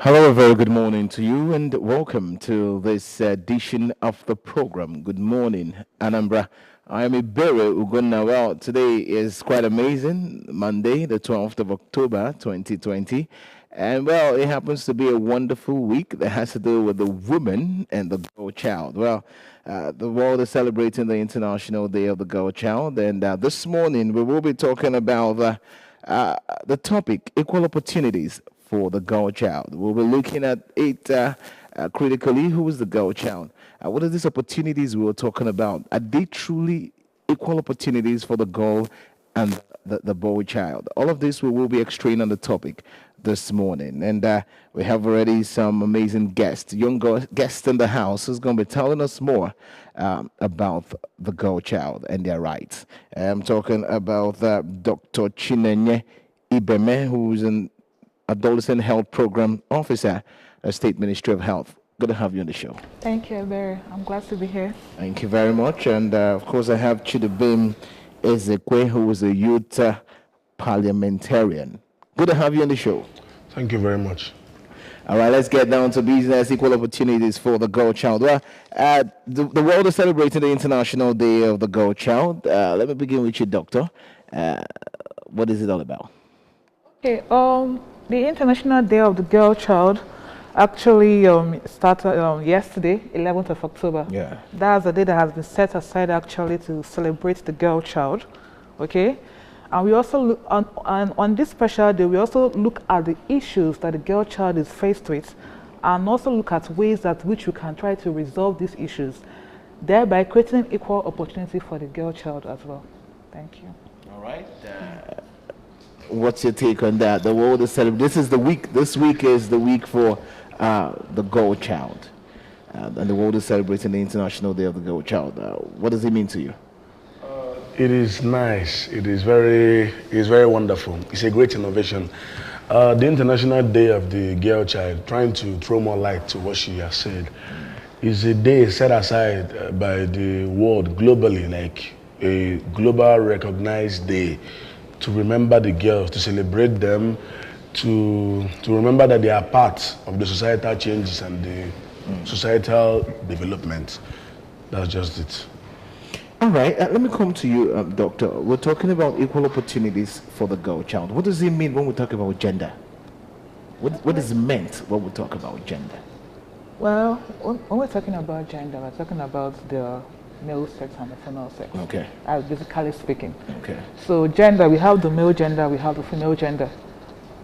Hello, a very good morning to you, and welcome to this edition of the program. Good morning, Anambra. I am Ebere, Ugonna. Well, today is quite amazing. Monday, the 12th of October, 2020. And well, it happens to be a wonderful week that has to do with the woman and the girl child. Well, the world is celebrating the International Day of the Girl Child, and this morning we will be talking about the topic equal opportunities for the girl child. We'll be looking at it critically. Who is the girl child? What are these opportunities we were talking about? Are they truly equal opportunities for the girl and the boy child? All of this we will be extracting on the topic this morning. And we have already some amazing guests, guests in the house who's going to be telling us more about the girl child and their rights. I'm talking about Dr. Chinenye Ibeme, who's an Adolescent Health Program Officer at State Ministry of Health. Good to have you on the show. Thank you, Ebere. I'm glad to be here. Thank you very much. And of course, I have Chidubim ZEKWES, who is a youth parliamentarian. Good to have you on the show. Thank you very much. All right, let's get down to business, equal opportunities for the girl child. Well, the world is celebrating the International Day of the Girl Child. Let me begin with you, Doctor. What is it all about? Okay, the International Day of the Girl Child actually started yesterday, 11th of October. Yeah. That's a day that has been set aside actually to celebrate the girl child, okay? And we also look on this special day, we also look at the issues that the girl child is faced with, and also look at ways that which we can try to resolve these issues, thereby creating equal opportunity for the girl child as well. Thank you. All right. What's your take on that? The world is celebrating. This is the week. This week is the week for the girl child, and the world is celebrating the International Day of the Girl Child. What does it mean to you? It is nice. It's very wonderful. It's a great innovation. The International Day of the Girl Child, trying to throw more light to what she has said, is a day set aside by the world globally, like a global recognized day to remember the girls, to celebrate them, to remember that they are part of the societal changes and the societal development. That's just it. All right, let me come to you, Doctor. We're talking about equal opportunities for the girl child. What does it mean when we talk about gender? What is meant when we talk about gender? Well, when we're talking about gender, we're talking about the male sex and the female sex. Okay. Basically speaking. Okay. So gender, we have the male gender, we have the female gender.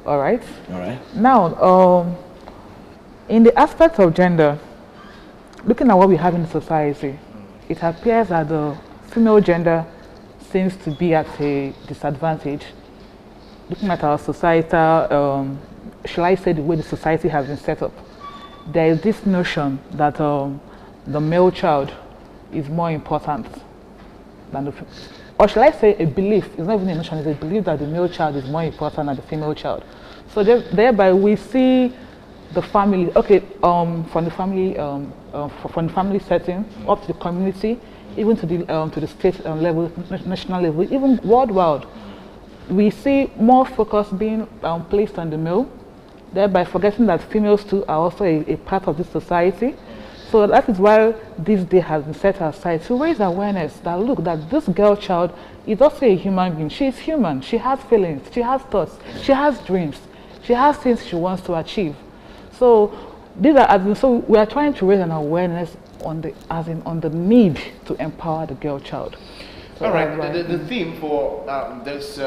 All right? All right. Now, in the aspect of gender, looking at what we have in society, it appears that the female gender seems to be at a disadvantage. Looking at our societal, shall I say the way the society has been set up, there is this notion that the male child is more important than the, or shall I say a belief, it's not even a notion, it's a belief that the male child is more important than the female child. So thereby we see the family, okay, from the family setting up to the community, even to the state level, national level, even worldwide, we see more focus being placed on the male, thereby forgetting that females too are also a part of this society. So that is why this day has been set aside to raise awareness that look, that this girl child is also a human being. She is human. She has feelings. She has thoughts. She has dreams. She has things she wants to achieve. So these are so we are trying to raise an awareness on the need to empower the girl child. So all right. The theme for this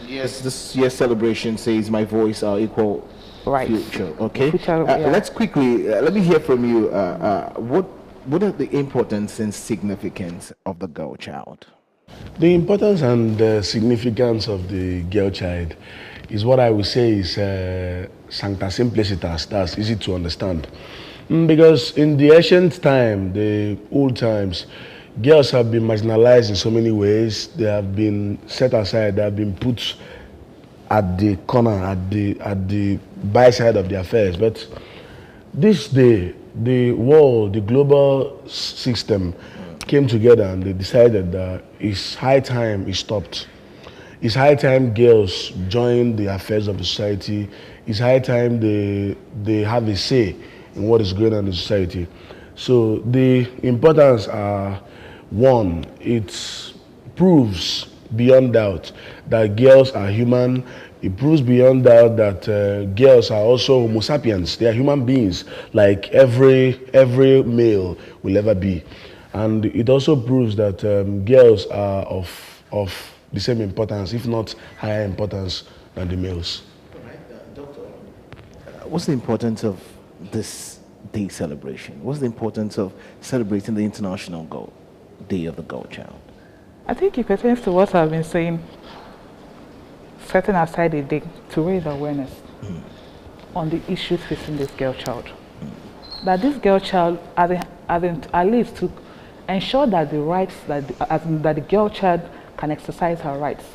year's celebration says "My voice, our equal." Right. Future, okay. Future, yeah. Let's quickly let me hear from you. What are the importance and significance of the girl child? The importance and significance of the girl child is what I would say is sancta simplicitas. That's easy to understand, because in the ancient time, the old times, girls have been marginalized in so many ways. They have been set aside. They have been put at the corner, at the by side of the affairs. But this day, the world, the global system came together and they decided that it's high time it stopped. It's high time girls join the affairs of the society. It's high time they have a say in what is going on in the society. So the importance are, one, it proves beyond doubt that girls are human. It proves beyond doubt that girls are also Homo sapiens. They are human beings, like every male will ever be. And it also proves that girls are of the same importance, if not higher importance than the males. Doctor, what's the importance of this day celebration? What's the importance of celebrating the International Day of the Girl Child? I think it pertains to what I've been saying, setting aside a day to raise awareness on the issues facing this girl child. That this girl child, at least to ensure that the rights, that the girl child can exercise her rights.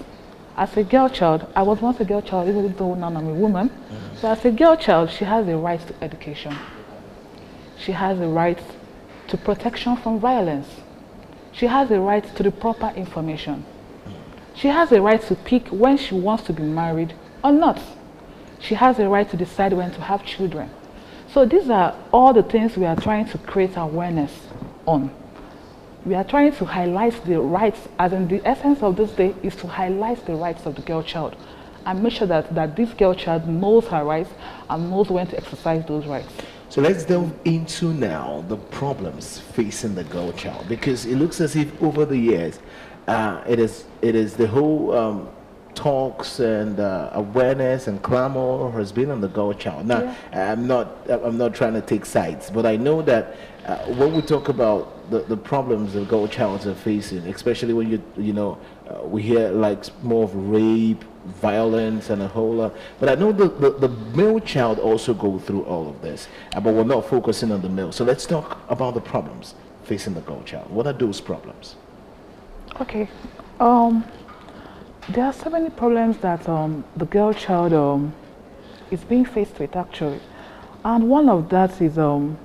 As a girl child, I was once a girl child, even though now I'm a woman. So as a girl child, she has a right to education. She has a right to protection from violence. She has a right to the proper information. She has a right to pick when she wants to be married or not. She has a right to decide when to have children. So these are all the things we are trying to create awareness on. We are trying to highlight the rights, as in the essence of this day is to highlight the rights of the girl child and make sure that this girl child knows her rights and knows when to exercise those rights. So let's delve into now the problems facing the girl child, because it looks as if over the years it is the whole talks and awareness and clamor has been on the girl child. Now, yeah. I'm not trying to take sides, but I know that when we talk about the problems the girl childs are facing, especially when we hear like more of rape, violence, and a whole lot. But I know the male child also go through all of this, but we're not focusing on the male. So let's talk about the problems facing the girl child. What are those problems? Okay. There are so many problems that the girl child is being faced with, actually. And one of that is the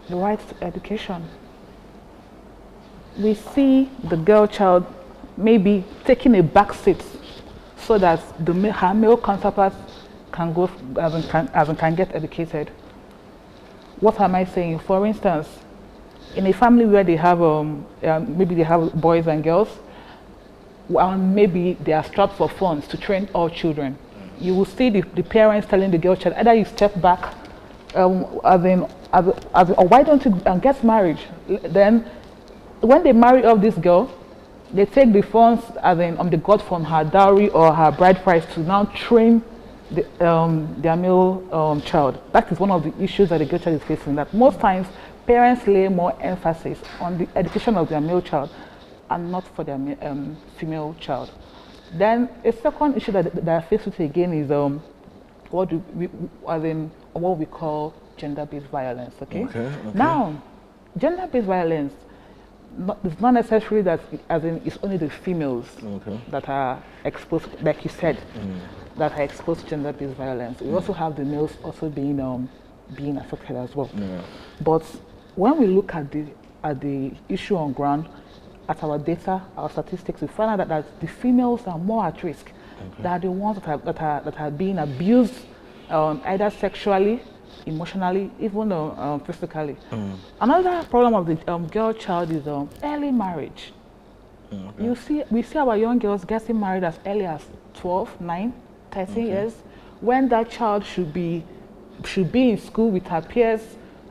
right to education. We see the girl child maybe taking a back seat so that her male counterpart can go can get educated. What am I saying? For instance, in a family where they have maybe they have boys and girls, maybe they are strapped for funds to train all children. You will see the parents telling the girl child, either you step back, or why don't you get married? Then, when they marry off this girl, they take the funds they got from her dowry or her bride price to now train their male child. That is one of the issues that the girl child is facing. That most times parents lay more emphasis on the education of their male child and not for their female child. Then a second issue that I face with again is what we call gender-based violence. Okay? Now, gender-based violence, it's not necessarily that it's only the females that are exposed, like you said, that are exposed to gender-based violence. We also have the males also being affected as well. Yeah. But when we look at the issue on ground, at our data, our statistics, we find out that the females are more at risk. They are the ones that are being abused, either sexually, emotionally, even physically. Another problem of the girl child is early marriage. We see our young girls getting married as early as 12, 9, 13 years, when that child should be in school with her peers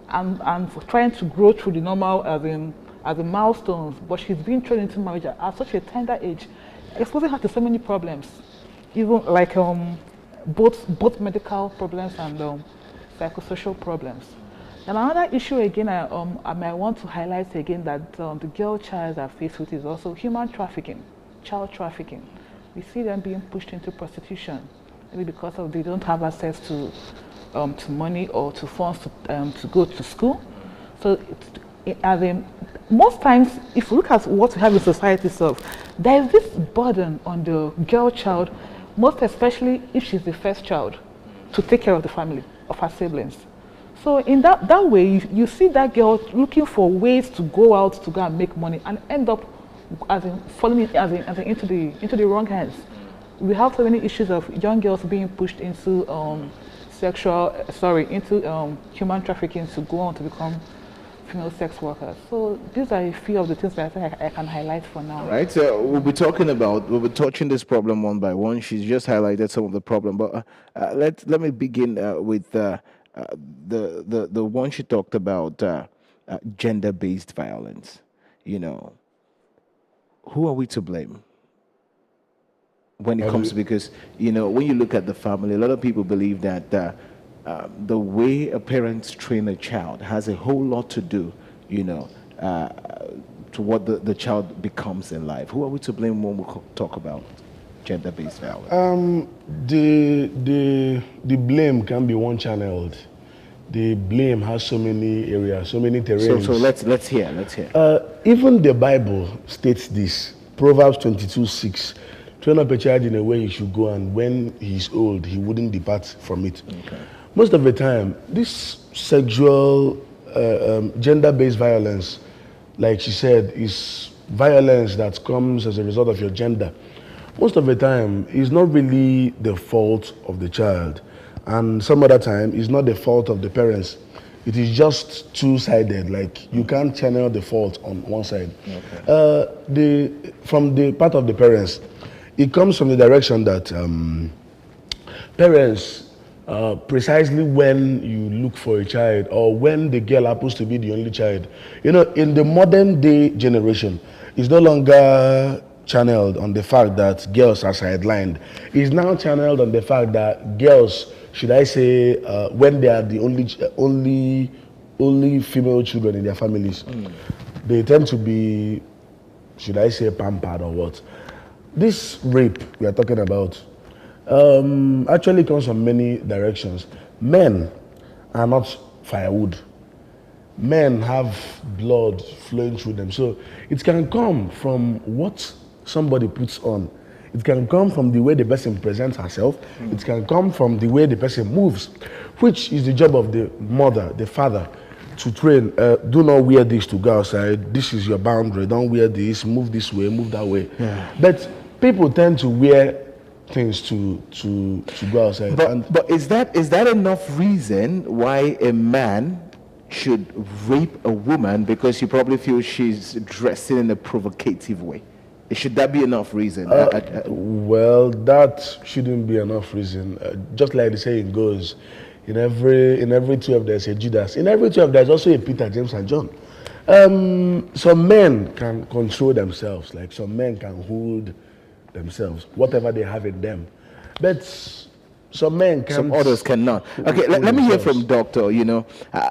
and trying to grow through the normal as the milestones, but she's being thrown into marriage at such a tender age, exposing her to so many problems, even like both medical problems and psychosocial problems. And another issue again I might want to highlight again that the girl child are faced with is also human trafficking, child trafficking. We see them being pushed into prostitution, maybe because they don't have access to money or to funds to go to school. So most times, if you look at what we have in society itself, there is this burden on the girl child, most especially if she's the first child, to take care of the family, of her siblings. So in that way, you see that girl looking for ways to go out to go and make money and end up falling into the wrong hands. we have so many issues of young girls being pushed into human trafficking to go on to become female sex workers. So these are a few of the things that I think I can highlight for now. All right, so we'll be touching this problem one by one. She's just highlighted some of the problem, but let me begin with the one she talked about, gender-based violence. You know, who are we to blame when it comes to, because, you know, when you look at the family, a lot of people believe that the way a parent train a child has a whole lot to do, you know, to what the child becomes in life. Who are we to blame when we talk about gender-based violence? The blame can be one-channeled. The blame has so many areas, so many terrains. So let's hear. Even the Bible states this. Proverbs 22:6. Train up a child in a way he should go, and when he's old, he wouldn't depart from it. Okay. Most of the time, this sexual, gender-based violence, like she said, is violence that comes as a result of your gender. Most of the time, it's not really the fault of the child. And some other time, it's not the fault of the parents. It is just two-sided. Like, you can't channel the fault on one side. Okay. From the part of the parents, it comes from the direction that parents, precisely when you look for a child or when the girl happens to be the only child, you know, in the modern day generation, it's no longer channeled on the fact that girls are sidelined. It's now channeled on the fact that girls, should I say, when they are the only female children in their families, they tend to be, should I say, pampered or what? This rape we are talking about actually comes from many directions. Men are not firewood. Men have blood flowing through them. So it can come from what somebody puts on. It can come from the way the person presents herself. It can come from the way the person moves, which is the job of the mother, the father, to train. Do not wear this to go outside. This is your boundary. Don't wear this. Move this way. Move that way. Yeah. But people tend to wear things to go outside. But is that enough reason why a man should rape a woman because you probably feel she's dressing in a provocative way? Should that be enough reason? Well, that shouldn't be enough reason. Just like the saying goes, in every 12 there's a Judas. In every 12 there's also a Peter, James, and John. Some men can control themselves. Like some men can hold themselves, whatever they have in them. But some men can't. Some others cannot. Okay, let me hear from Doctor. You know,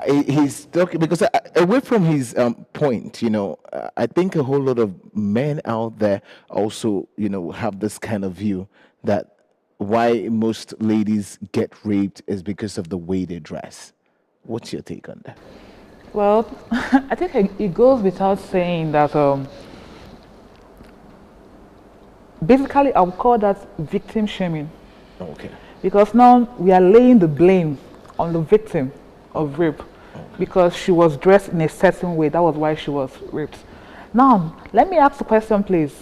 he's talking because away from his point. You know, I think a whole lot of men out there also, you know, have this kind of view that why most ladies get raped is because of the way they dress. What's your take on that? Well, I think it goes without saying that basically I would call that victim shaming. Okay. Because now we are laying the blame on the victim of rape because she was dressed in a certain way. That was why she was raped. Now, let me ask the question, please.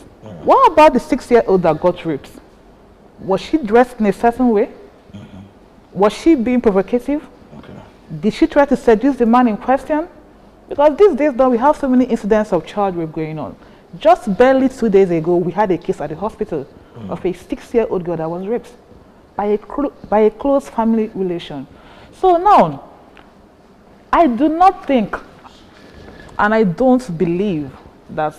What about the 6-year-old that got raped? Was she dressed in a certain way? Was she being provocative? Okay. Did she try to seduce the man in question? Because these days now we have so many incidents of child rape going on. Just barely 2 days ago, we had a case at the hospital of a 6-year-old girl that was raped by a close family relation. So now, I do not think, and I don't believe that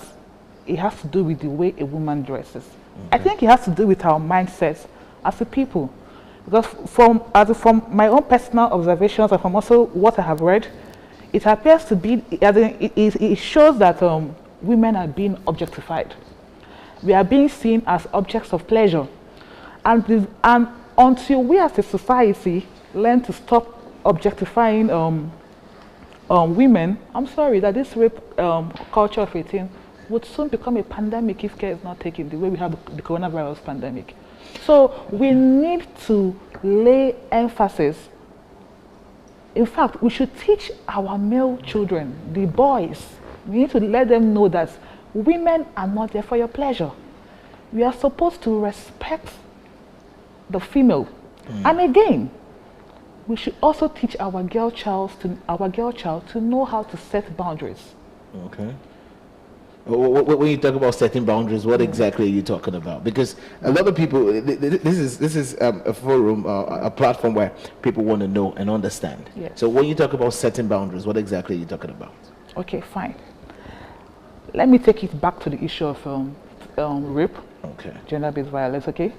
it has to do with the way a woman dresses. I think it has to do with our mindsets as a people. Because from my own personal observations and from also what I have read, it appears to be, it shows that women are being objectified. We are being seen as objects of pleasure. And until we as a society learn to stop objectifying women, I'm sorry that this rape culture of 18 would soon become a pandemic if care is not taken, the way we have the coronavirus pandemic. So we need to lay emphasis. In fact, we should teach our male children, the boys, we need to let them know that women are not there for your pleasure. We are supposed to respect the female. And again, we should also teach our girl child to know how to set boundaries. Okay. When you talk about setting boundaries, what exactly are you talking about? Because a lot of people, this is a forum, a platform where people want to know and understand. Yes. So when you talk about setting boundaries, what exactly are you talking about? Okay, fine. Let me take it back to the issue of rape, gender-based violence. Okay.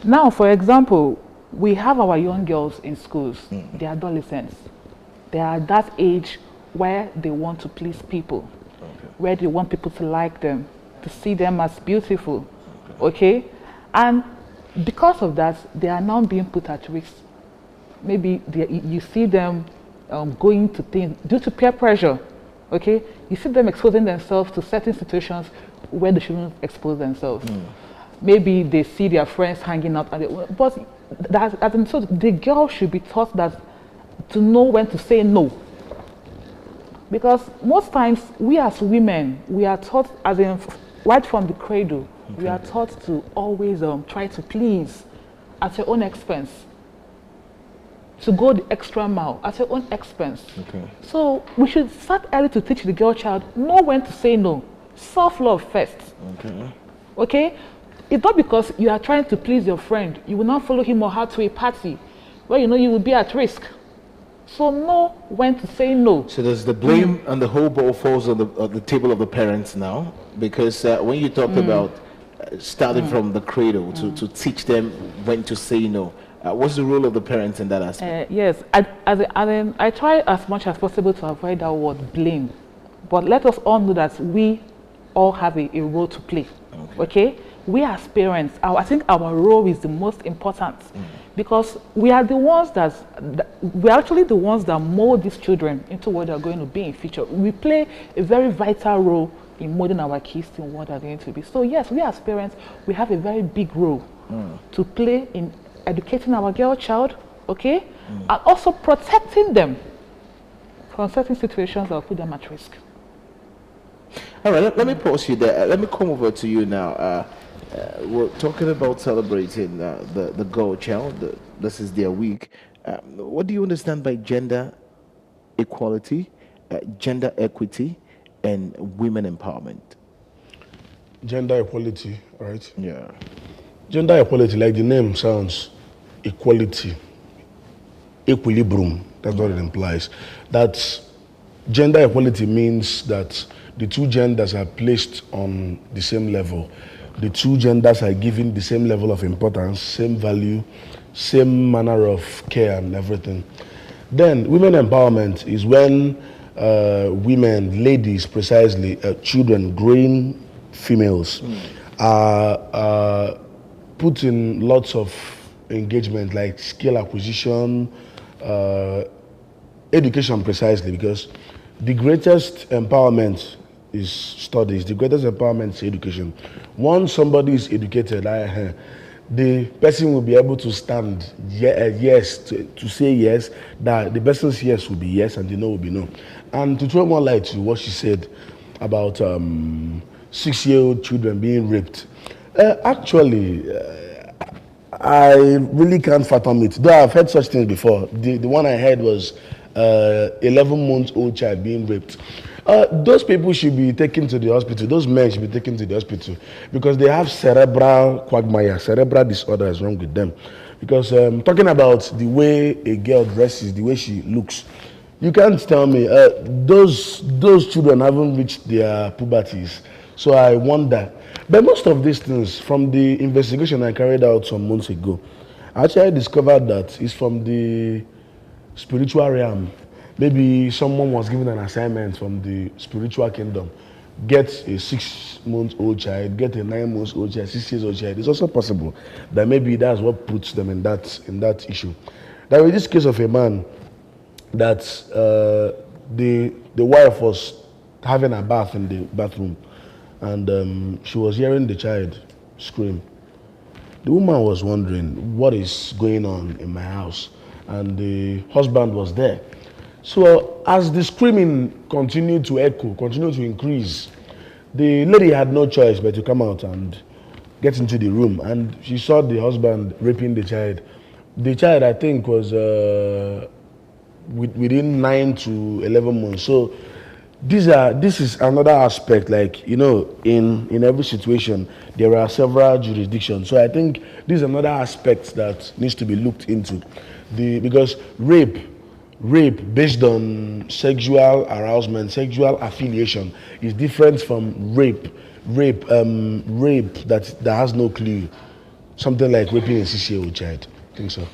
Now, for example, we have our young girls in schools. They're adolescents. They are at that age where they want to please people. Where they want people to like them, to see them as beautiful, okay? And because of that, they are now being put at risk. Maybe you see them going to things due to peer pressure, okay? You see them exposing themselves to certain situations where they shouldn't expose themselves. Maybe they see their friends hanging out, but so the girl should be taught that to know when to say no. Because most times, we as women, we are taught, as in right from the cradle, we are taught to always try to please at your own expense. To go the extra mile at your own expense. So we should start early to teach the girl child, know when to say no. Self-love first. Okay? It's not because you are trying to please your friend, you will not follow him or her to a party where you know you will be at risk. So know when to say no. So does the blame and the whole ball falls on the table of the parents now? Because when you talked about starting from the cradle to teach them when to say no, what's the role of the parents in that aspect? Yes, I try as much as possible to avoid that word blame. But let us all know that we all have a role to play. Okay? We as parents, I think our role is the most important. Because we are the ones we're actually the ones that mold these children into what they're going to be in future. We play a very vital role in molding our kids to what they're going to be. So yes, we as parents, we have a very big role to play in educating our girl child, okay? And also protecting them from certain situations that will put them at risk. All right, let me pause you there. Let me come over to you now. We're talking about celebrating the girl child. This is their week. What do you understand by gender equality, gender equity, and women empowerment? Gender equality, right? Yeah. Gender equality, like the name sounds, equality, equilibrium, that's what it implies. That gender equality means that the two genders are placed on the same level. The two genders are given the same level of importance, same value, same manner of care and everything. Then women empowerment is when women, ladies precisely, children, growing females are put in lots of engagement like skill acquisition, education precisely, because the greatest empowerment is studies. The greatest empowerment is education. Once somebody is educated, the person will be able to stand yes, to say yes, that the person's yes will be yes and the no will be no. And to throw more light to what she said about 6-year-old children being raped, actually, I really can't fathom it. Though I've heard such things before. The one I heard was 11-month-old child being raped. Those people should be taken to the hospital. Those men should be taken to the hospital because they have cerebral quagmire. Cerebral disorder is wrong with them. Because talking about the way a girl dresses, the way she looks, you can't tell me those children haven't reached their puberties. So I wonder. But most of these things, from the investigation I carried out some months ago, actually I discovered that it's from the spiritual realm. Maybe someone was given an assignment from the spiritual kingdom. Get a 6-month-old child, get a 9-month-old child, 6-year-old child. It's also possible that maybe that's what puts them in that issue. There was this case of a man that the wife was having a bath in the bathroom, and she was hearing the child scream. The woman was wondering, what is going on in my house? And the husband was there. So as the screaming continued to echo, continued to increase, the lady had no choice but to come out and get into the room, and she saw the husband raping the child. The child, I think, was within 9 to 11 months. So this is another aspect, like, you know, in every situation there are several jurisdictions. So I think this is another aspect that needs to be looked into, because rape based on sexual arousement, sexual affiliation, is different from rape that has no clue, something like raping a 6-year-old child. I think so.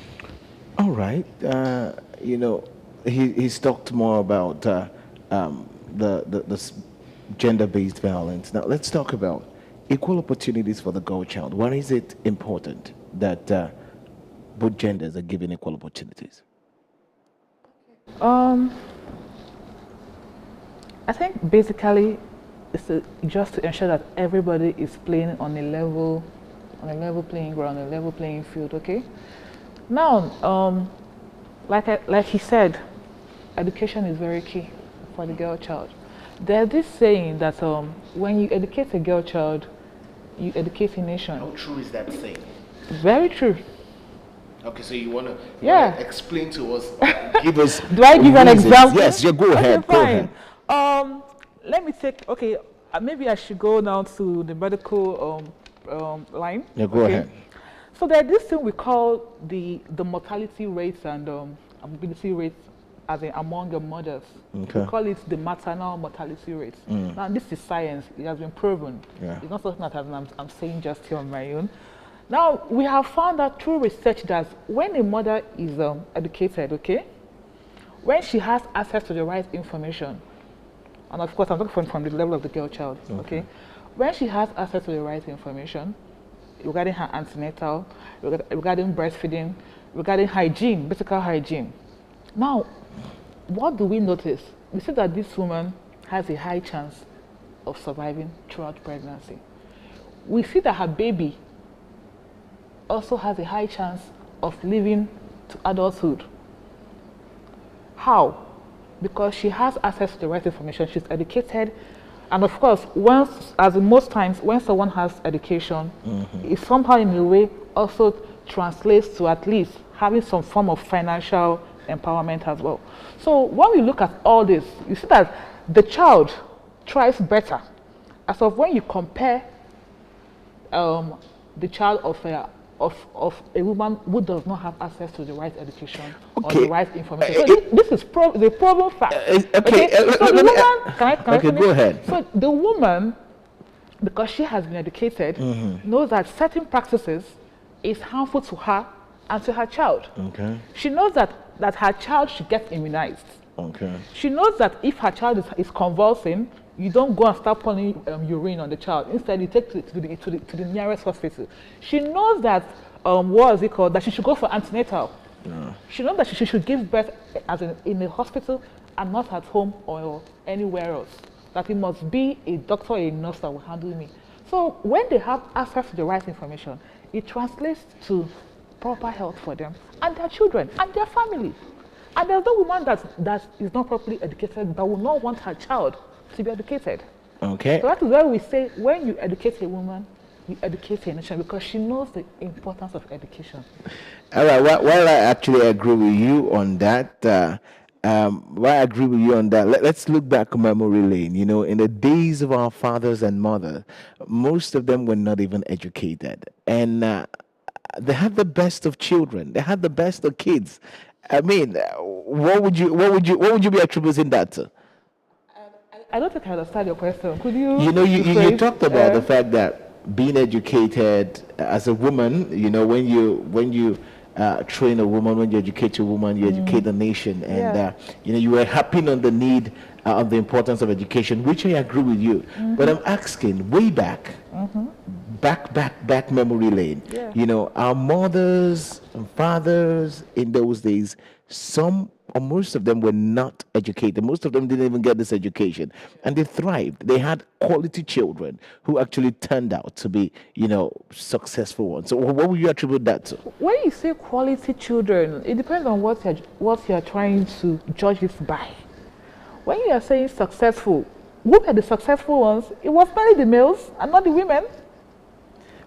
All right. You know, he's talked more about the gender-based violence. Now, let's talk about equal opportunities for the girl child. Why is it important that both genders are given equal opportunities? I think basically it's just to ensure that everybody is playing on a level playing ground, a level playing field. Okay. Now, like he said, education is very key for the girl child. There's this saying that when you educate a girl child, you educate a nation. How true is that saying? Very true. Okay, so you want to explain to us, give us. Do I give an example? Yes, yeah, go ahead. Okay, fine. Go ahead. Let me take. Okay, maybe I should go now to the medical line. Yeah, go ahead. So there's this thing we call the mortality rates and morbidity rates as in among the mothers. Okay. We call it the maternal mortality rates. Now this is science. It has been proven. Yeah. It's not something that I'm saying just here on my own. Now, we have found out through research that when a mother is educated, okay, when she has access to the right information, and of course I'm talking from the level of the girl child, okay, when she has access to the right information regarding her antenatal, regarding breastfeeding, regarding hygiene, basic hygiene. Now, what do we notice? We see that this woman has a high chance of surviving throughout pregnancy. We see that her baby also has a high chance of living to adulthood. How? Because she has access to the right information, she's educated, and of course, as in most times, when someone has education, it somehow in a way also translates to at least having some form of financial empowerment as well. So when we look at all this, you see that the child thrives better as of when you compare the child of a woman who does not have access to the right education or the right information. So this is the proven fact. Okay. So the woman, can I finish? Go ahead. So the woman, because she has been educated, knows that certain practices is harmful to her and to her child. Okay. She knows that her child should get immunized. Okay. She knows that if her child is convulsing, you don't go and start pouring urine on the child. Instead, you take it to the nearest hospital. She knows that, that she should go for antenatal. Yeah. She knows that she should give birth in a hospital and not at home or anywhere else. That it must be a doctor or a nurse that will handle me. So when they have access to the right information, it translates to proper health for them and their children and their family. And there's no woman that is not properly educated that will not want her child to be educated. Okay. So that is why we say when you educate a woman, you educate a nation, because she knows the importance of education. All right. While I actually agree with you on that, let's look back on memory lane. You know, in the days of our fathers and mothers, most of them were not even educated, and they had the best of children. They had the best of kids. I mean, what would you be attributing that to? I don't think I understand your question. Could you? You know, you talked about the fact that being educated as a woman, you know, when you train a woman, when you educate a woman, you educate the nation, and you know, you were harping on the need of the importance of education, which I agree with you. But I'm asking, way back, back memory lane. Yeah. You know, our mothers and fathers in those days, some or most of them were not educated. Most of them didn't even get this education, and they thrived. They had quality children who actually turned out to be, you know, successful ones. So what would you attribute that to? When you say quality children, it depends on what you're trying to judge it by. When you are saying successful, who were the successful ones? It was mainly the males and not the women.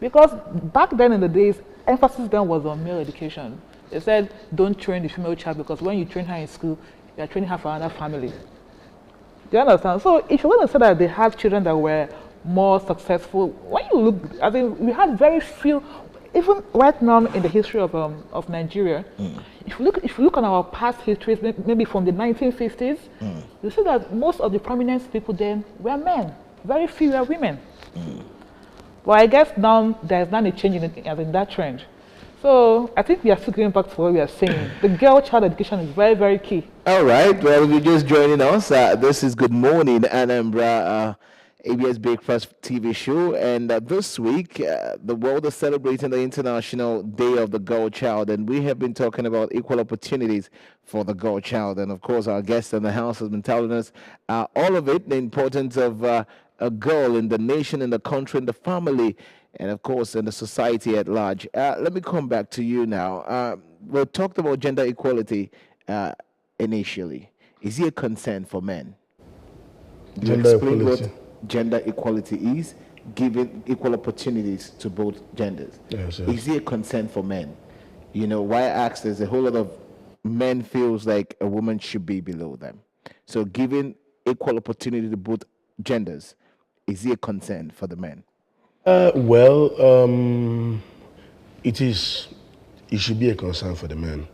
Because back then in the days, emphasis then was on male education. They said, don't train the female child because when you train her in school, you're training her for another family. Do you understand? So if you want to say that they had children that were more successful, when you look, I think we had very few, even right now in the history of Nigeria, if you look at our past histories, maybe from the 1950s, you see that most of the prominent people then were men. Very few were women. But I guess now there's not a change in that trend. So I think we are still going back to what we are saying. The girl-child education is very, very key. All right. Well, if you're just joining us, this is Good Morning Anambra, ABS Breakfast TV show. And this week, the world is celebrating the International Day of the Girl Child. And we have been talking about equal opportunities for the girl child. And of course, our guest in the house has been telling us all of it, the importance of a girl in the nation, in the country, in the family, and of course in the society at large. Let me come back to you now. We talked about gender equality initially. Is it a concern for men? Do you explain what gender equality is, giving equal opportunities to both genders? Yes. Is it a concern for men? You know, why I asked is a whole lot of men feels like a woman should be below them. So giving equal opportunity to both genders, is it a concern for the men? It is. It should be a concern for the men.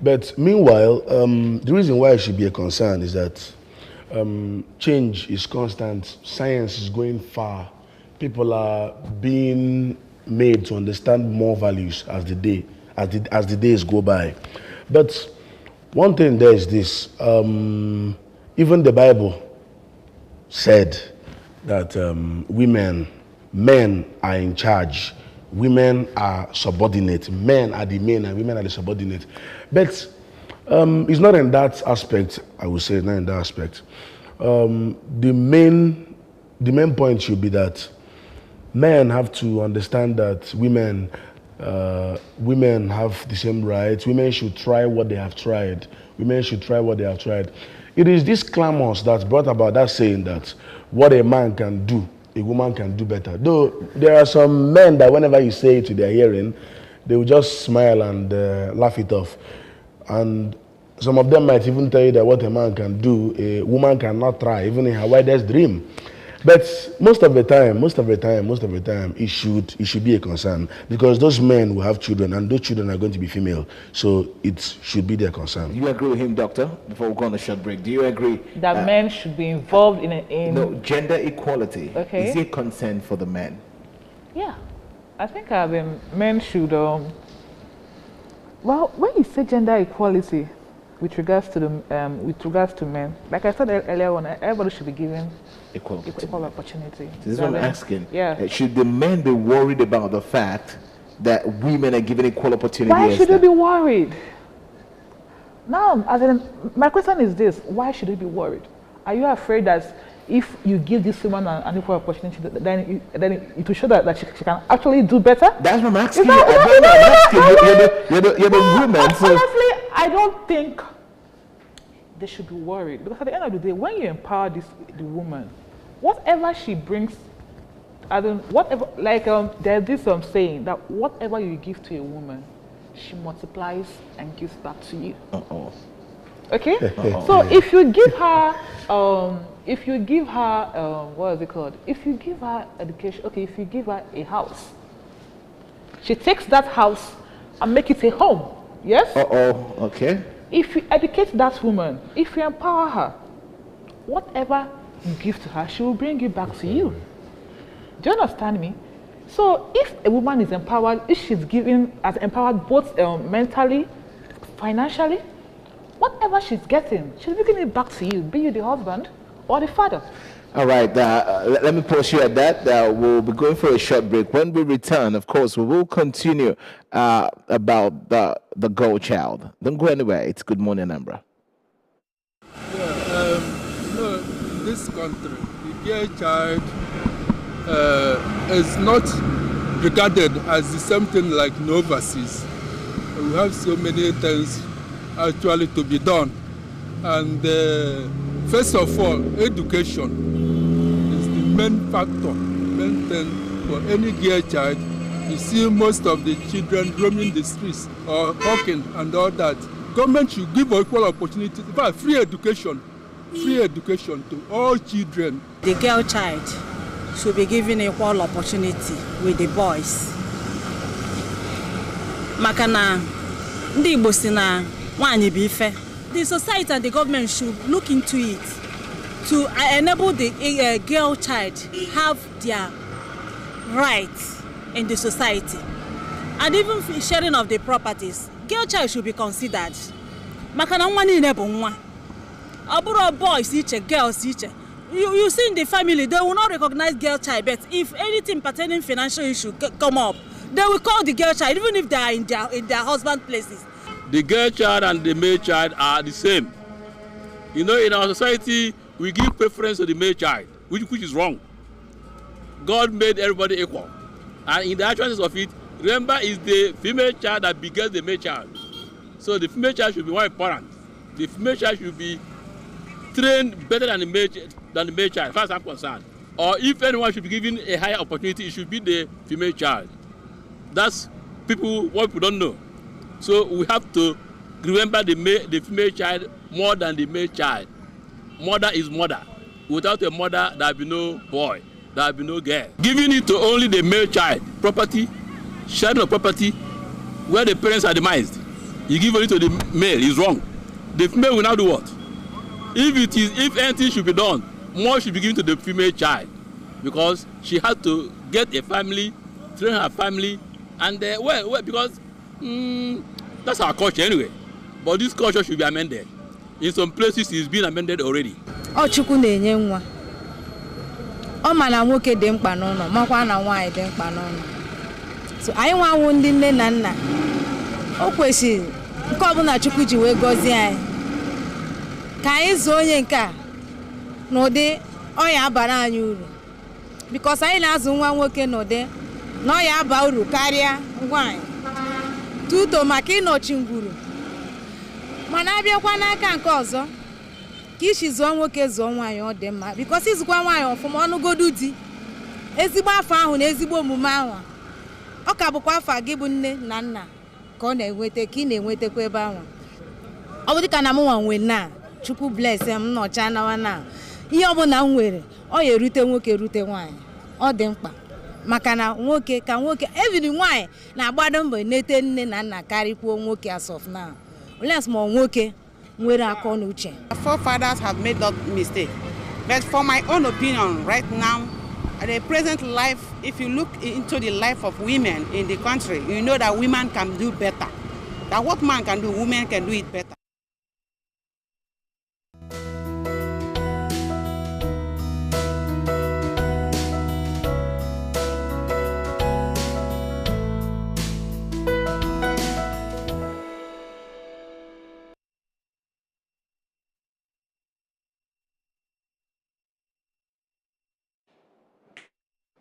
But meanwhile, the reason why it should be a concern is that change is constant. Science is going far. People are being made to understand more values as the days go by. But one thing there is this. Even the Bible said that men are in charge, women are subordinate, men are the main and women are the subordinate. But it's not in that aspect, I would say, not in that aspect. The main point should be that men have to understand that women have the same rights. Women should try what they have tried. Women should try what they have tried. It is this clamors that brought about that saying that what a man can do, a woman can do better. Though there are some men that whenever you say it to their hearing, they will just smile and laugh it off. And some of them might even tell you that what a man can do, a woman cannot try, even in her wildest dream. But most of the time, it should be a concern because those men will have children and those children are going to be female. So it should be their concern. Do you agree with him, Doctor? Before we go on a short break, do you agree that men should be involved in no, gender equality? Okay. Is it a concern for the men? Yeah, I think men should. Well, when you say gender equality, with regards to men, like I said earlier on, everybody should be given equal opportunity. This is what I'm asking. Yeah. Should the men be worried about the fact that women are given equal opportunity? Why should they be worried? Now, my question is this: why should they be worried? Are you afraid that if you give this woman an equal opportunity, then it will show that she can actually do better? That's what I'm asking. You're the woman. So honestly, I don't think they should be worried because at the end of the day, when you empower the woman, whatever she brings, there's this saying that whatever you give to a woman, she multiplies and gives back to you. Okay. So if you give her, what is it called? If you give her education, okay, if you give her a house, she takes that house and make it a home. Yes? Okay. If you educate that woman, if you empower her, whatever you give to her, she will bring it back to you. Do you understand me? So if a woman is empowered, if she's empowered both mentally, financially, whatever she's getting, she's bringing it back to you, be you the husband or the father. All right, let me pause you at that. We'll be going for a short break. When we return, of course, we will continue about the girl child. Don't go anywhere. It's Good Morning, Anambra. In this country, the girl child is not regarded as the same thing like in overseas. We have so many things actually to be done. And first of all, education is the main factor, main thing for any girl child You see most of the children roaming the streets or hawking and all that. Government should give equal opportunity, in fact, free education to all children. The girl child should be given equal opportunity with the boys. Makana, ndi Igbo si na nwaanyị bụ ife. The society and the government should look into it to enable the girl child have their rights in the society. And even sharing of the properties, girl child should be considered. Makana nwa niile bụ nwa. Aburo boys iche, girls iche. You see in the family, they will not recognize girl child, but if anything pertaining financial issue come up, they will call the girl child, even if they are in their husband places. The girl child and the male child are the same. You know, in our society, we give preference to the male child, which is wrong. God made everybody equal. And in the actualness of it, remember, it's the female child that begets the male child. So the female child should be more important. The female child should be trained better than the male child, as far as I'm concerned. Or if anyone should be given a higher opportunity, it should be the female child. That's what people don't know. So we have to remember the female child more than the male child. Mother is mother. Without a mother, there will be no boy, there will be no girl. Giving it to only the male child, property, sharing of property, where the parents are demised, you give it to the male, is wrong. The female will now do what? If anything should be done, more should be given to the female child, because she has to get a family, train her family, and because that's our culture anyway. But this culture should be amended. In some places, it's been amended already. Chinenye nwa. O mana nwoke dị mkpa n'ụlọ, makwa na nwaanyị dị mkpa n'ụlọ. So anyị nwawo ndị nne na nna. O kwesịrị nke ọbụla Chukwu ji wee gọzie anyị. Ka anyị zụọ onye nke a n'ụdị ọ ya abara anyị uru. Because anyị na-azụ nwa nwoke n'ụdị na ọ ya aba uru karịa nwaanyị. Tuto maka ịnọchi ngwuru. Mana abịakwa n'aka nke ọzọ, ka ishi zụọ nwoke zụọ nwaanyị ọ dị mma, because izụkwa nwaanyị ọfụma ọnụgodu di. Ezigbo afọ ahụ na ezigbo omume ahụ. Ọ ka bụkwa afọ gị bụ nne na nna ka ọ na-enweta, ka ị na-enwetakwa ebe ahụ. Ọ bụ dịka na m nwa nwe na Chukwu bless m nọcha nawa na. Ihe ọbụla m nwere, ọ ya erute nwoke rute nwaanyị. Ọ dị mkpa. Maka na nwoke ka nwoke, every nwaanyị na-agbado mbọ nete nne na nna karịkwuo nwoke as of now. Unless more nwoke nwere akọ n'uche. Our forefathers have made that mistake. But for my own opinion, right now, at the present life, if you look into the life of women in the country, you know that women can do better. That what man can do, women can do it better.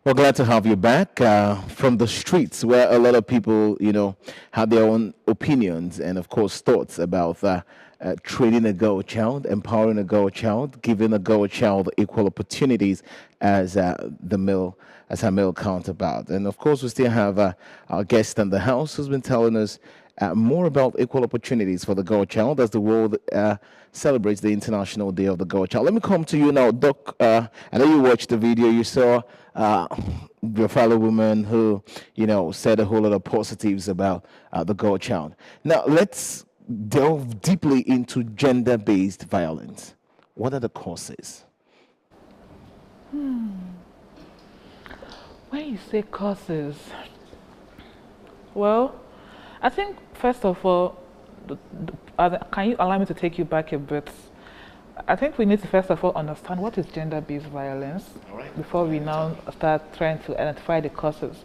We're glad to have you back from the streets, where a lot of people, have their own opinions and, of course, thoughts about training a girl child, empowering a girl child, giving a girl child equal opportunities as her male counterpart. And, of course, we still have our guest in the house who's been telling us more about equal opportunities for the girl child as the world celebrates the International Day of the Girl Child. Let me come to you now, Doc. I know you watched the video. You saw your fellow woman who, said a whole lot of positives about the girl child. Now, let's delve deeply into gender-based violence. What are the causes? When you say causes, well, I think first of all, can you allow me to take you back a bit? I think we need to first of all understand what is gender-based violence before we now start trying to identify the causes.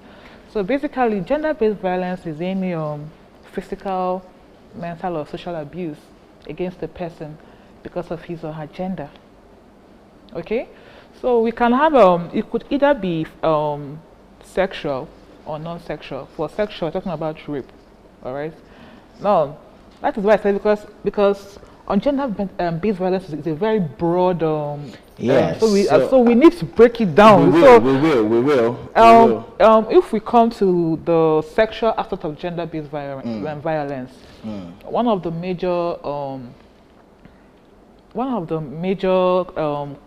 So basically, gender-based violence is any physical, mental, or social abuse against a person because of his or her gender. Okay? So we can have, it could either be sexual or non-sexual. For sexual, we're talking about rape. All right? Now, that is why I say because on gender-based violence is a very broad. Yes. So we need to break it down. We will. If we come to the sexual aspect of gender-based violence, one of the major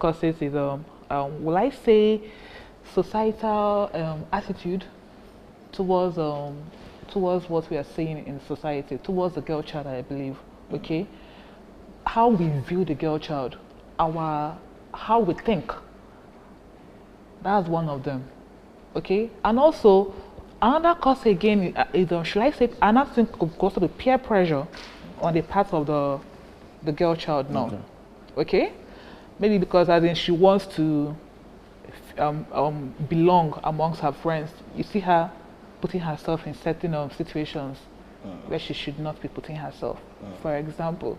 causes is will I say societal attitude towards what we are seeing in society, towards the girl child, I believe. Okay, how we view the girl child, how we think. That's one of them. Okay, and also another cause again is should I say another thing could also be peer pressure on the part of the girl child now. Okay, maybe because as in she wants to belong amongst her friends. You see her putting herself in certain situations where she should not be putting herself. For example,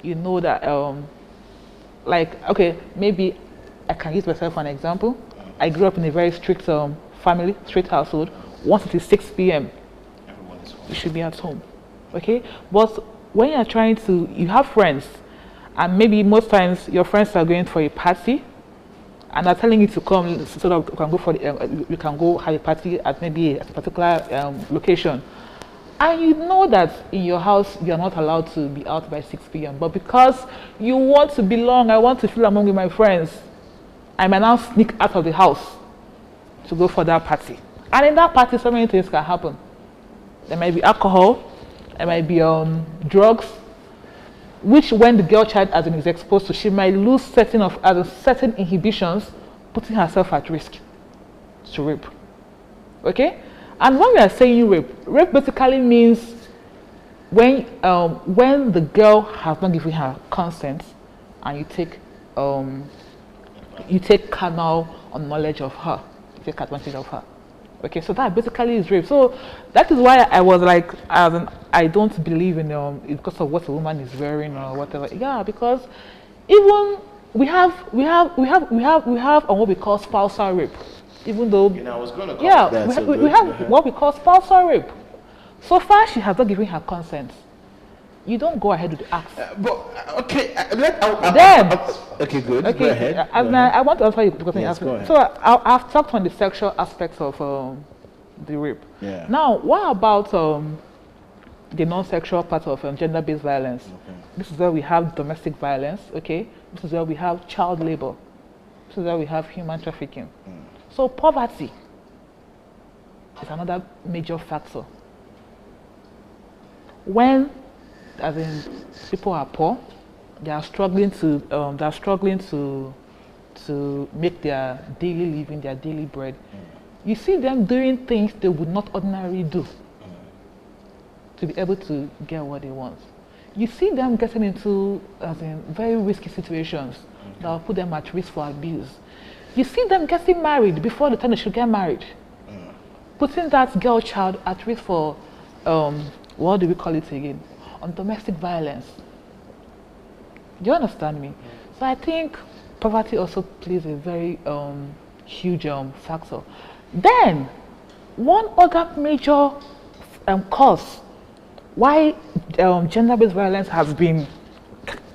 you know that like, okay, maybe I can use myself for an example. I grew up in a very strict family, strict household. Once it is 6 p.m., you should be at home. Okay, but when you're trying to, you have friends, and maybe most times your friends are going for a party, and they're telling you to come so that we can go for you can go have a party at maybe a particular location, and you know that in your house you're not allowed to be out by 6 p.m. But because you want to belong, I want to feel among with my friends, I might now sneak out of the house to go for that party. And in that party, so many things can happen. There might be alcohol, there might be drugs, which when the girl child is exposed to, she might lose certain inhibitions, putting herself at risk to rape. Okay? And when we are saying rape basically means when the girl has not given her consent and you take carnal knowledge of her, you take advantage of her. Okay, so that basically is rape. So that is why I was like, I don't believe in because of what a woman is wearing or whatever. Yeah, because even we have what we call spousal rape. Even though I was going to call that. we have what we call spousal rape. So far, she has not given her consent. You don't go ahead with the act. Okay, good. Okay, go ahead. I want to answer you because Yes, go ahead. so I've talked on the sexual aspects of the rape. Yeah. Now, what about the non-sexual part of gender-based violence? Okay. This is where we have domestic violence. Okay, this is where we have child labor. This is where we have human trafficking. So poverty is another major factor. When, as in, people are poor, they are struggling to make their daily living, their daily bread. You see them doing things they would not ordinarily do to be able to get what they want. You see them getting into, as in, very risky situations that will put them at risk for abuse. You see them getting married before the time they should get married, putting that girl child at risk for, what do we call it again? On domestic violence. Do you understand me? So I think poverty also plays a very huge factor. Then, one other major cause why gender-based violence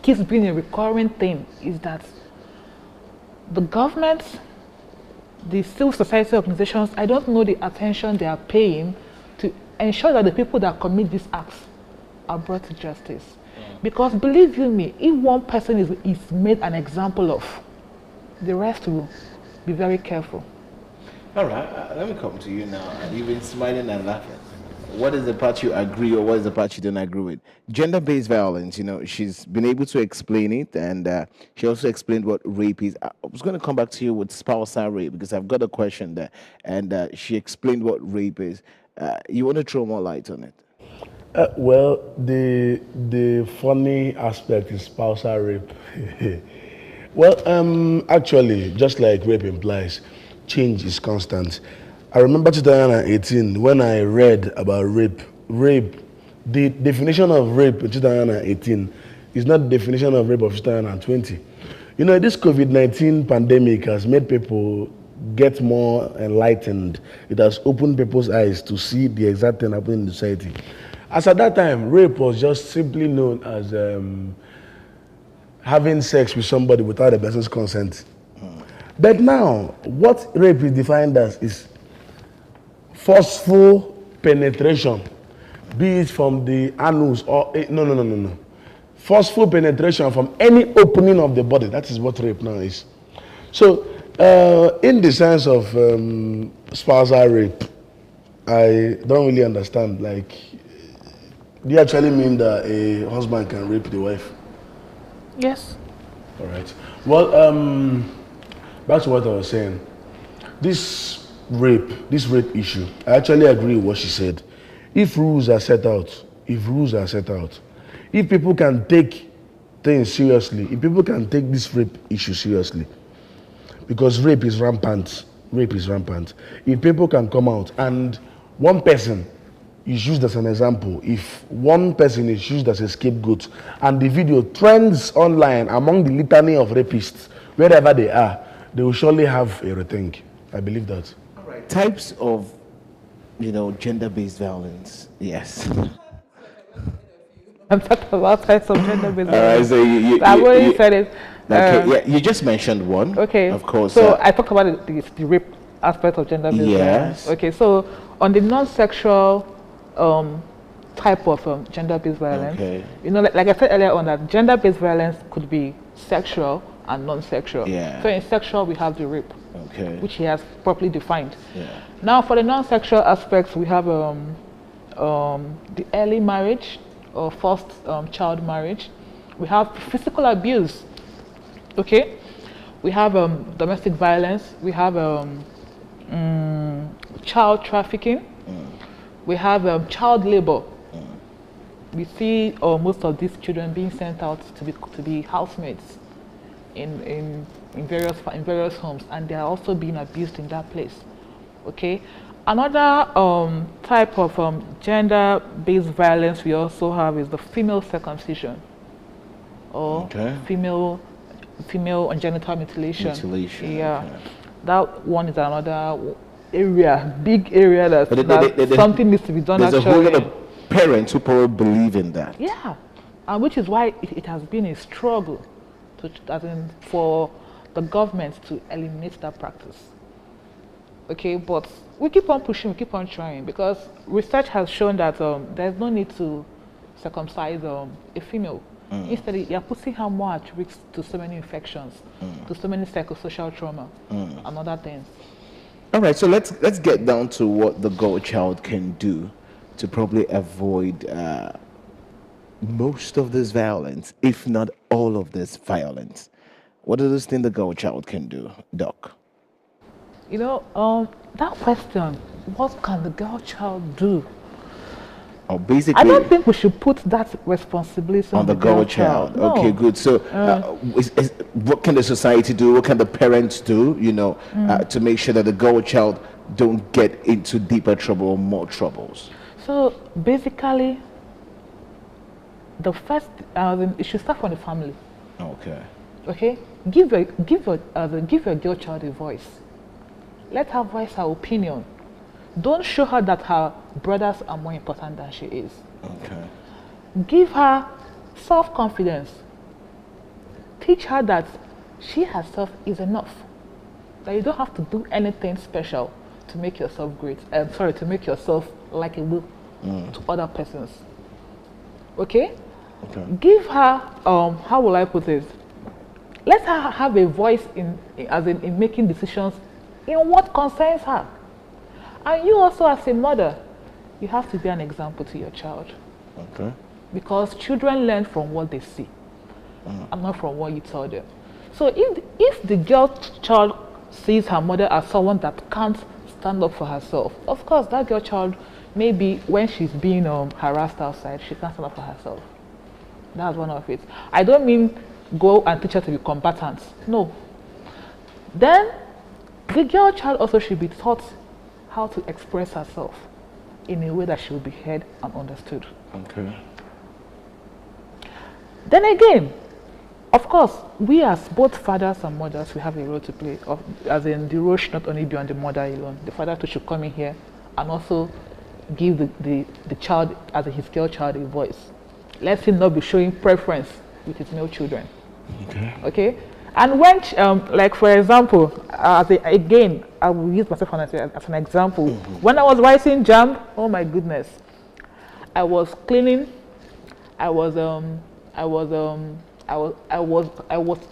keeps being a recurring thing is that the government, the civil society organizations, I don't know the attention they are paying to ensure that the people that commit these acts are brought to justice. Because believe you me, if one person is made an example of, the rest will be very careful. All right, let me come to you now. You've been smiling and laughing. What is the part you agree or what is the part you don't agree with? Gender-based violence, she's been able to explain it, and she also explained what rape is. I was going to come back to you with spousal rape because I've got a question there, and she explained what rape is. You want to throw more light on it? Well, the funny aspect is spousal rape. Well, actually, just like rape implies, change is constant. I remember 2018 when I read about rape. The definition of rape in 2018 is not the definition of rape of 2020. This COVID-19 pandemic has made people get more enlightened. It has opened people's eyes to see the exact thing happening in society. As at that time, rape was just simply known as having sex with somebody without the person's consent. But now, what rape is defined as is forceful penetration, be it from the anus or no. Forceful penetration from any opening of the body. That is what rape now is. So, in the sense of spousal rape, I don't really understand. Like, do you actually mean that a husband can rape the wife? Yes. All right. Well, back to what I was saying. This rape issue, I actually agree with what she said. If rules are set out, if people can take things seriously, if people can take this rape issue seriously, because rape is rampant. If people can come out and one person is used as an example, if one person is used as a scapegoat and the video trends online among the litany of rapists, wherever they are, they will surely have a rethink. I believe that. All right. Types of, gender-based violence. Yes. I'm talking about types of gender-based violence. So I've already said it. Okay, yeah, you just mentioned one. Okay. Of course. So I talked about the rape aspect of gender-based violence. Okay. So on the non-sexual type of gender-based violence, like I said earlier on, that gender-based violence could be sexual and non-sexual. Yeah. So in sexual, we have the rape, which he has properly defined. Yeah. Now for the non-sexual aspects, we have the early marriage or forced child marriage. We have physical abuse. Okay. We have domestic violence. We have child trafficking. We have child labor. We see most of these children being sent out to be housemates in various homes, and they are also being abused in that place. Okay. Another type of gender-based violence we also have is the female circumcision or female genital mutilation. Yeah. Okay. That one is another big area that something needs to be done. There's a whole lot of parents who probably believe in that. Yeah, and which is why it has been a struggle for the government to eliminate that practice. Okay, but we keep on pushing, we keep on trying, because research has shown that there's no need to circumcise a female. Instead, you're putting her more at risk to so many infections, to so many psychosocial trauma, and other things. All right, so let's get down to what the girl child can do to probably avoid most of this violence, if not all of this violence. What do you think the girl child can do, Doc? That question, what can the girl child do? Oh, basically, I don't think we should put that responsibility on the girl child. No. Okay, good. So, what can the society do? What can the parents do? To make sure that the girl child don't get into deeper trouble or more troubles. So basically, the first it should start from the family. Okay. Okay. Give your girl child a voice. Let her voice her opinion. Don't show her that her brothers are more important than she is. Okay. Give her self-confidence. Teach her that she herself is enough. That you don't have to do anything special to make yourself great. To make yourself likable to other persons. Okay? Okay. Give her, how will I put it? Let her have a voice in making decisions in what concerns her. And you also, as a mother, you have to be an example to your child. Okay. Because children learn from what they see, and not from what you tell them. So if the girl child sees her mother as someone that can't stand up for herself, of course that girl child, maybe when she's being harassed outside, she can't stand up for herself. That's one of it. I don't mean go and teach her to be combatant. No. Then the girl child also should be taught how to express herself in a way that she will be heard and understood. Okay. Then again, of course, we as both fathers and mothers, we have a role to play. As in, the role should not only be on the mother alone. The father too should come in here and also give the child as his girl child a voice. Let him not be showing preference with his male children. Okay. And when, like for example, again, I will use myself as an example. When I was writing JAMB, oh my goodness, I was cleaning. I was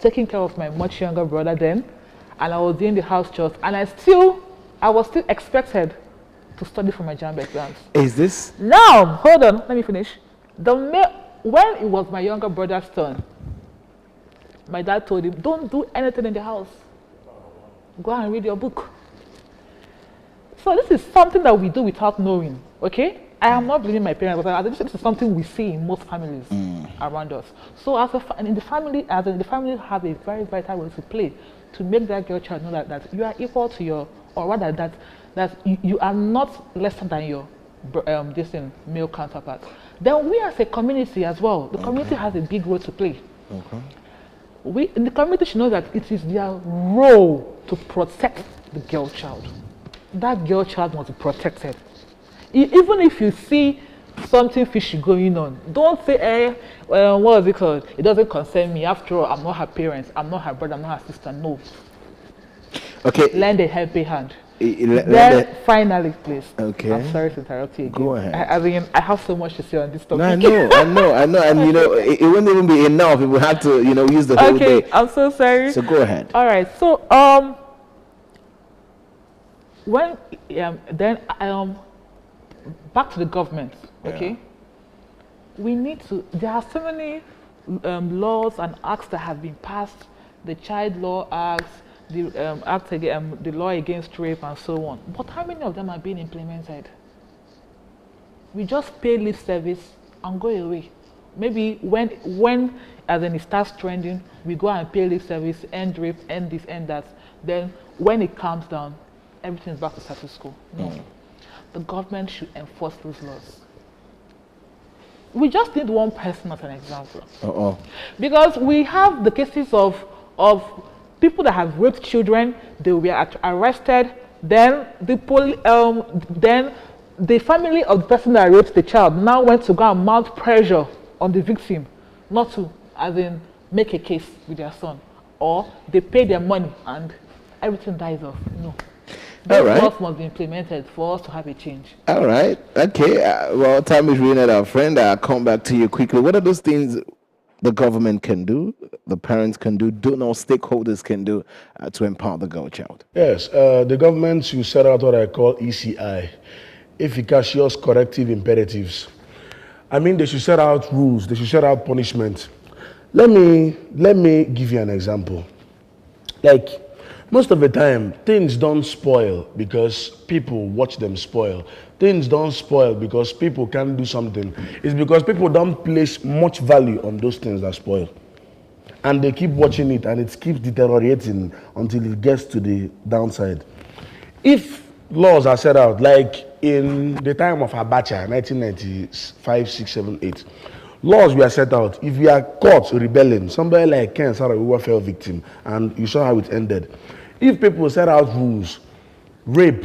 taking care of my much younger brother then, and I was doing the house chores, and I was still expected to study for my JAMB exams. Is this? No, hold on, let me finish. When it was my younger brother's turn, my dad told him, don't do anything in the house. Go and read your book. So this is something that we do without knowing, okay? I am not blaming my parents, but this is something we see in most families around us. So as in the family have a very vital role to play to make that girl child know that you are equal to your, or rather that you are not lesser than your male counterpart. Then we as a community as well, the community has a big role to play. We in the community should know that it is their role to protect the girl child. That girl child must be protected. Even if you see something fishy going on, don't say, what is it called? It doesn't concern me. After all, I'm not her parents, I'm not her brother, I'm not her sister. No. Okay. Lend a helping hand. Then finally, please. Okay. I'm sorry to interrupt you again. Go ahead. I have so much to say on this topic. No, I know, and it wouldn't even be enough if we had to, use the whole day. Okay, I'm so sorry. So go ahead. All right. So back to the government. Okay. We need to. There are so many laws and acts that have been passed. The Child Law Acts, the law against rape and so on. But how many of them are being implemented? We just pay lip service and go away. Maybe when as in it starts trending, we go and pay lip service, end rape, end this, end that. Then when it calms down, everything's back to status quo. No. The government should enforce those laws. We just need one person as an example. Because we have the cases of people that have raped children, they were arrested, then then the family of the person that raped the child now went to go and mount pressure on the victim not to, as in, make a case with their son. Or they pay their money and everything dies off. No. Those laws must be implemented for us to have a change. All right. Okay. Well, time is running out, friend. I'll come back to you quickly. What are those things the government can do, the parents can do, donor stakeholders can do to empower the girl child? Yes. The government should set out what I call ECI, efficacious corrective imperatives. I mean, they should set out rules. They should set out punishment. Let me give you an example. Like, most of the time, things don't spoil because people watch them spoil. Things don't spoil because people can't do something. It's because people don't place much value on those things that spoil. And they keep watching it, and it keeps deteriorating until it gets to the downside. If laws are set out, like in the time of Abacha, 1995, 6, 7, 8, laws were set out. If you are caught rebelling, somebody like Ken Sarawiwa fell victim, and you saw how it ended. If people set out rules, rape,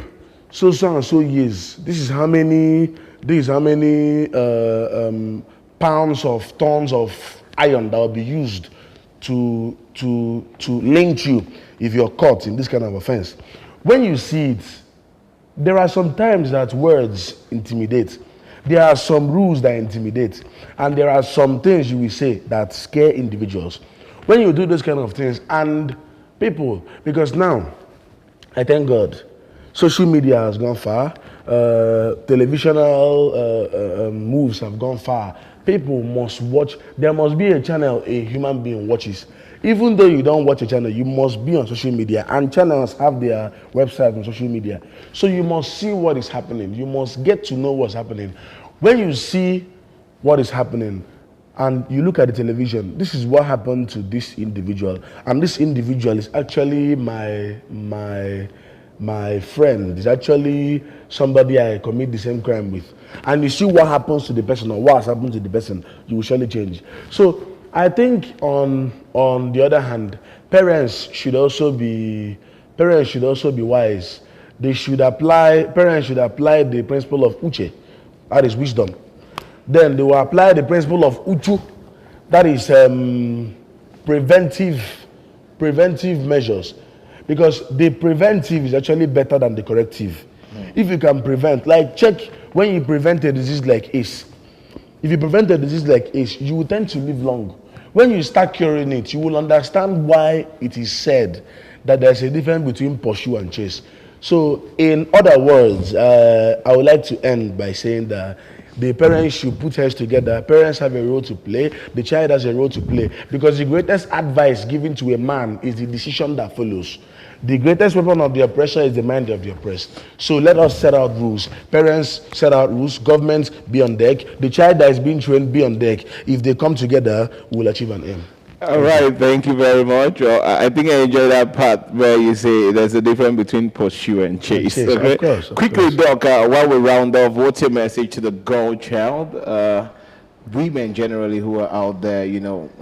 so and so years, this is how many tons of iron that will be used to lynch you if you're caught in this kind of offense. When you see it, there are some times that words intimidate. There are some rules that intimidate, and there are some things you will say that scare individuals. When you do those kind of things, and people, because now, I thank God, social media has gone far, televisional moves have gone far. People must watch. There must be a channel a human being watches. Even though you don't watch a channel, you must be on social media, and channels have their websites on social media. So you must see what is happening. You must get to know what's happening. When you see what is happening, and you look at the television, this is what happened to this individual, and this individual is actually my friend, is actually somebody I commit the same crime with, and you see what happens to the person or what has happened to the person, you will surely change. So I think on the other hand, parents should also be wise. Parents should apply the principle of Uche. that is wisdom. Then they will apply the principle of Uchu, that is preventive measures, because the preventive is actually better than the corrective. If you can prevent, like check when you prevent a disease like AIDS. If you prevent a disease like AIDS, you will tend to live long. When you start curing it, you will understand why it is said that there's a difference between pursue and chase. So in other words, I would like to end by saying that the parents should put heads together. Parents have a role to play. The child has a role to play. Because the greatest advice given to a man is the decision that follows. The greatest weapon of the oppressor is the mind of the oppressed. So let us set out rules. Parents set out rules. Governments be on deck. The child that is being trained be on deck. If they come together, we'll achieve an aim. All right, thank you very much. Well, I think I enjoyed that part where you say there's a difference between pursue and chase. Okay? Of course. Quickly, Doc, while we round off, what's your message to the girl child? Women generally who are out there,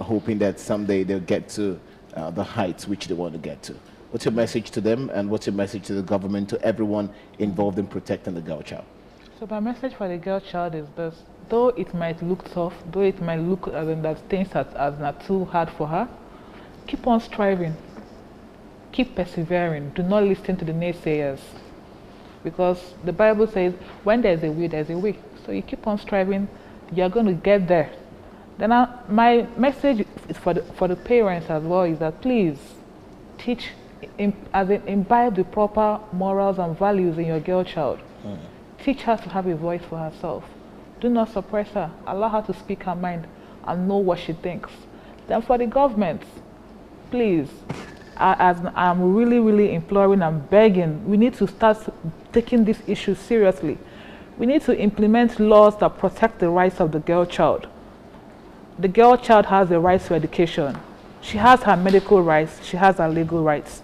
hoping that someday they'll get to the heights which they want to get to. What's your message to them, and what's your message to the government, to everyone involved in protecting the girl child? So my message for the girl child is this: though it might look tough, though it might look as in that things are not too hard for her, keep on striving, keep persevering. Do not listen to the naysayers, because the Bible says when there's a will, there's a way. So you keep on striving, you're going to get there. Then my message is for the parents as well is that please teach, imbibe the proper morals and values in your girl child. Teach her to have a voice for herself. Do not suppress her. Allow her to speak her mind and know what she thinks. Then for the government, please, as I'm really, really imploring and begging, we need to start taking this issue seriously. We need to implement laws that protect the rights of the girl child. The girl child has the right to education. She has her medical rights. She has her legal rights.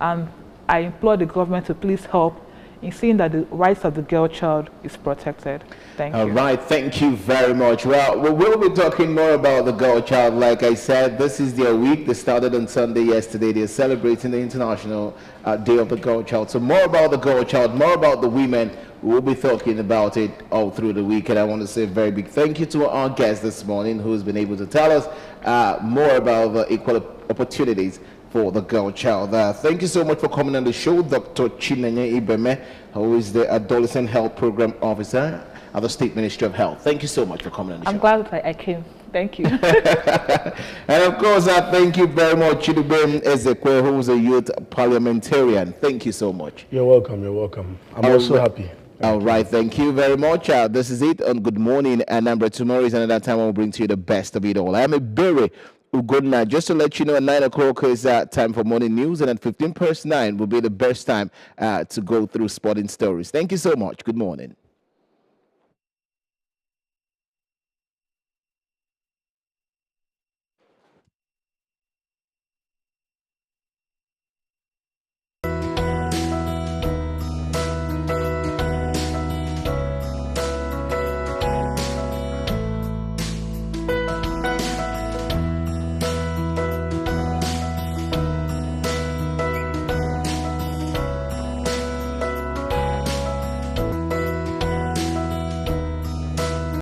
And I implore the government to please help in seeing that the rights of the girl child is protected. Thank you. All right, thank you very much. Well, we will be talking more about the girl child. Like I said, this is their week. They started on Sunday yesterday. They're celebrating the International Day of the Girl Child. So more about the girl child, more about the women. We'll be talking about it all through the week. And I want to say a very big thank you to our guest this morning who's been able to tell us more about the equal opportunities for the girl child. Thank you so much for coming on the show, Dr. Chinenye Ibeme, who is the Adolescent Health Program Officer at the State Ministry of Health. Thank you so much for coming on the show. I'm glad that I came. Thank you. And of course, thank you very much, Ibeme ZEKWES, who is a youth parliamentarian. Thank you so much. You're welcome. You're welcome. I'm also happy. All right, thank you very much. This is it on Good Morning Anambra. Tomorrow is another time I'll bring to you the best of it all. I am Ebere, Ugonna. Just to let you know, at 9 o'clock is time for morning news, and at 9:15 will be the best time to go through sporting stories. Thank you so much. Good morning.